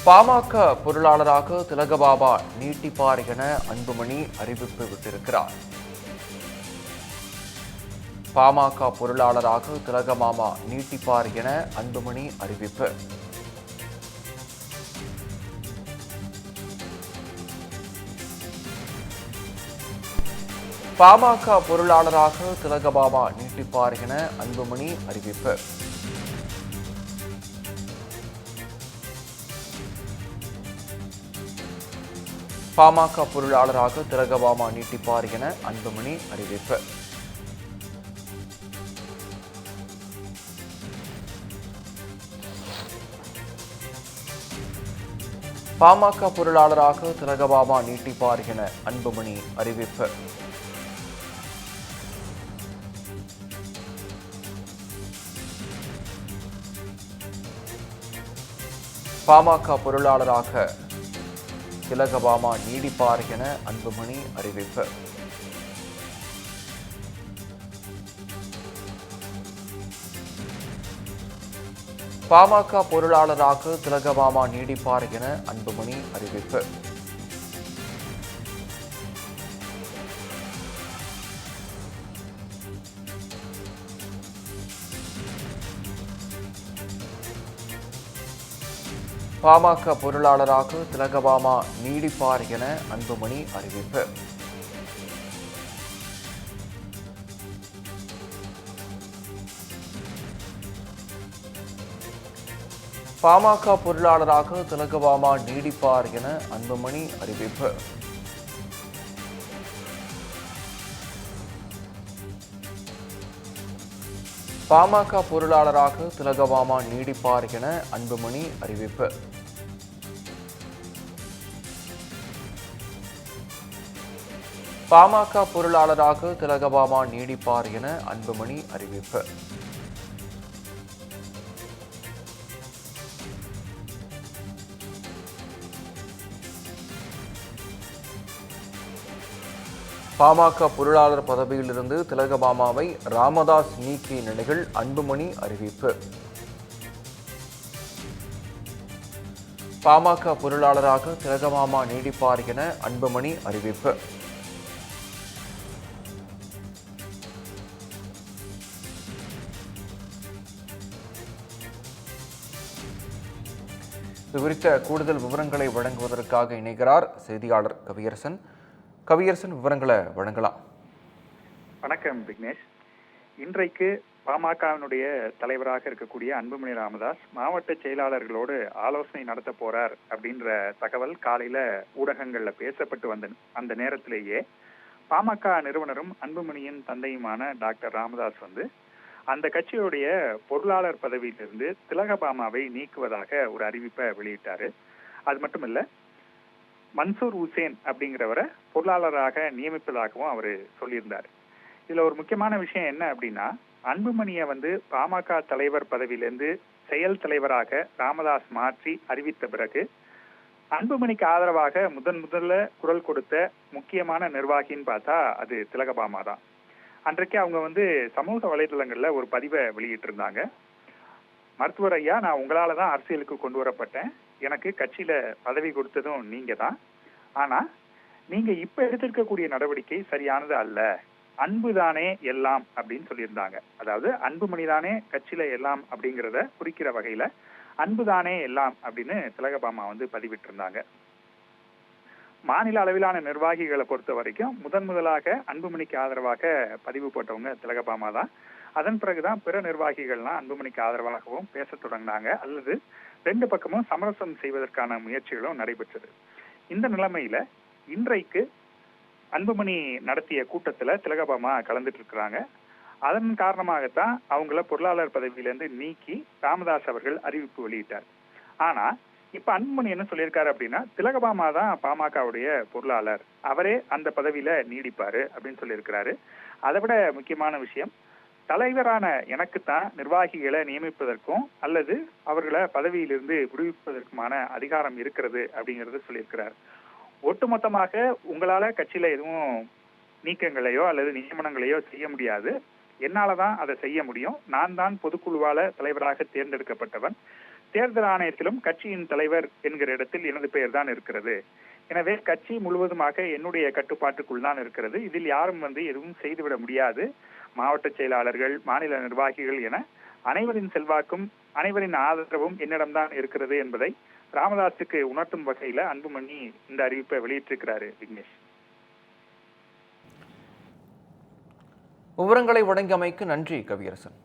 பாமக பொருளாளராக திலகபாபா நீட்டிப்பார் என அன்புமணி அறிவிப்பு விட்டிருக்கிறார். பாமக பொருளாளராக திலகபாபா நீட்டிப்பார் என அன்புமணி அறிவிப்பு. பாமக பொருளாளராக திலகபாபா நீட்டிப்பார் என அன்புமணி அறிவிப்பு. பாமக பொருளாளராக திலகபாபா நீட்டிப்பார் என அன்புமணி அறிவிப்பு. பாமக பொருளாளராக திலகபாபா நீட்டிப்பார் என அன்புமணி அறிவிப்பு. பாமக பொருளாளராக திலகபாபா நீடிப்பார் என அன்புமணி அறிவிப்பு. பாமக பொருளாளராக திலகபாபா நீடிப்பார் என அன்புமணி அறிவிப்பு. பாமக பொருளாளராக திலகபாபா நீடிப்பார் என அன்புமணி அறிவிப்பு. பாமக பொருளாளராக திலகபாபா நீடிப்பார் என அன்புமணி அறிவிப்பு. பாமக பொருளாளராக திலகபாபா நீடிப்பார் என அன்புமணி அறிவிப்பு. பாமக பொருளாளராக திலகபாபா நீடிப்பார் என அன்புமணி அறிவிப்பு. பாமக பொருளாளர் பதவியிலிருந்து திலகபாபாவை ராமதாஸ் நீக்கிய நிலையில் அன்புமணி அறிவிப்பு. பாமக பொருளாளராக திலகபாபா நீடிப்பார் என அன்புமணி அறிவிப்பு. இது குறித்த கூடுதல் விவரங்களை வழங்குவதற்காக இணைகிறார் செய்தியாளர் கவியரசன். கவியரசன், விவரங்களை வழங்கலாம். வணக்கம் விக்னேஷ். இன்றைக்கு பாமகவினுடைய தலைவராக இருக்கக்கூடிய அன்புமணி ராமதாஸ் மாவட்ட செயலாளர்களோடு ஆலோசனை நடத்த போறார் அப்படின்ற தகவல் காலையில ஊடகங்கள்ல பேசப்பட்டு வந்த அந்த நேரத்திலேயே பாமக நிறுவனரும் அன்புமணியின் தந்தையுமான டாக்டர் ராமதாஸ் அந்த கட்சியுடைய பொருளாளர் பதவியிலிருந்து திலகபாமாவை நீக்குவதாக ஒரு அறிவிப்பை வெளியிட்டாரு. அது மட்டும் இல்ல, மன்சூர் ஹுசேன் அப்படிங்கிறவரை பொருளாளராக நியமிப்பதாகவும் அவர் சொல்லியிருந்தார். இதுல ஒரு முக்கியமான விஷயம் என்ன அப்படின்னா, அன்புமணியை பாமக தலைவர் பதவியிலிருந்து செயல் தலைவராக ராமதாஸ் மாற்றி அறிவித்த பிறகு அன்புமணிக்கு ஆதரவாக முதல்ல குரல் கொடுத்த முக்கியமான நிர்வாகின்னு பார்த்தா அது திலகபாமா தான். அன்றைக்கு அவங்க சமூக வலைதளங்கள்ல ஒரு பதிவை வெளியிட்டு இருந்தாங்க. மருத்துவர் ஐயா, நான் உங்களால தான் அரசியலுக்கு கொண்டு வரப்பட்டேன், எனக்கு கட்சியில பதவி கொடுத்ததும் நீங்க தான், ஆனா நீங்க இப்ப எடுத்திருக்கக்கூடிய நடவடிக்கை சரியானது அல்ல, அன்புதானே எல்லாம் அப்படின்னு சொல்லியிருந்தாங்க. அதாவது அன்புமணி தானே கட்சியில எல்லாம் அப்படிங்கிறத குறிக்கிற வகையில அன்புதானே எல்லாம் அப்படின்னு திலகபாமா பதிவிட்டு இருந்தாங்க. மாநில அளவிலான நிர்வாகிகளை பொறுத்த வரைக்கும் முதலாக அன்புமணிக்கு ஆதரவாக பதிவு போட்டவங்க திலகபாமா தான். அதன் பிறகுதான் பிற நிர்வாகிகள்லாம் அன்புமணிக்கு ஆதரவாகவும் பேச தொடங்கினாங்க, அல்லது ரெண்டு பக்கமும் சமரசம் செய்வதற்கான முயற்சிகளும் நடைபெற்றது. இந்த நிலைமையில இன்றைக்கு அன்புமணி நடத்திய கூட்டத்துல திலகபாமா கலந்துட்டு இருக்கிறாங்க. அதன் காரணமாகத்தான் அவங்கள பொருளாளர் பதவியிலிருந்து நீக்கி ராமதாஸ் அவர்கள் அறிவிப்பு வெளியிட்டார். ஆனா இப்ப அன்புமணி என்ன சொல்லியிருக்காரு அப்படின்னா, திலகபாமா தான் பாமகவுடைய பொருளாளர், அவரே அந்த பதவியில நீடிப்பாரு அப்படின்னு சொல்லியிருக்கிறாரு. அதை விட முக்கியமான விஷயம், தலைவரான எனக்குத்தான் நிர்வாகிகளை நியமிப்பதற்கும் அல்லது அவர்களை பதவியிலிருந்து விடுவிப்பதற்குமான அதிகாரம் இருக்கிறது அப்படிங்கறத சொல்லியிருக்கிறார். ஒட்டுமொத்தமாக உங்களால கட்சியில எதுவும் நீக்கங்களையோ அல்லது நியமனங்களையோ செய்ய முடியாது, என்னாலதான் அதை செய்ய முடியும், நான் தான் பொதுக்குழுவால தலைவராக தேர்ந்தெடுக்கப்பட்டவன், தேர்தல் ஆணையத்திலும் கட்சியின் தலைவர் என்கிற இடத்தில் எனது பெயர் தான் இருக்கிறது. எனவே கட்சி முழுவதுமாக என்னுடைய கட்டுப்பாட்டுக்குள் தான் இருக்கிறது. இதில் யாரும் எதுவும் செய்துவிட முடியாது. மாவட்ட செயலாளர்கள், மாநில நிர்வாகிகள் என அனைவரின் செல்வாக்கும் அனைவரின் ஆதரவும் என்னிடம்தான் இருக்கிறது என்பதை ராமதாஸுக்கு உணர்த்தும் வகையில அன்புமணி இந்த அறிவிப்பை வெளியிட்டிருக்கிறாரு. விக்னேஷ், விவரங்களை வழங்கியமைக்கு நன்றி கவியரசன்.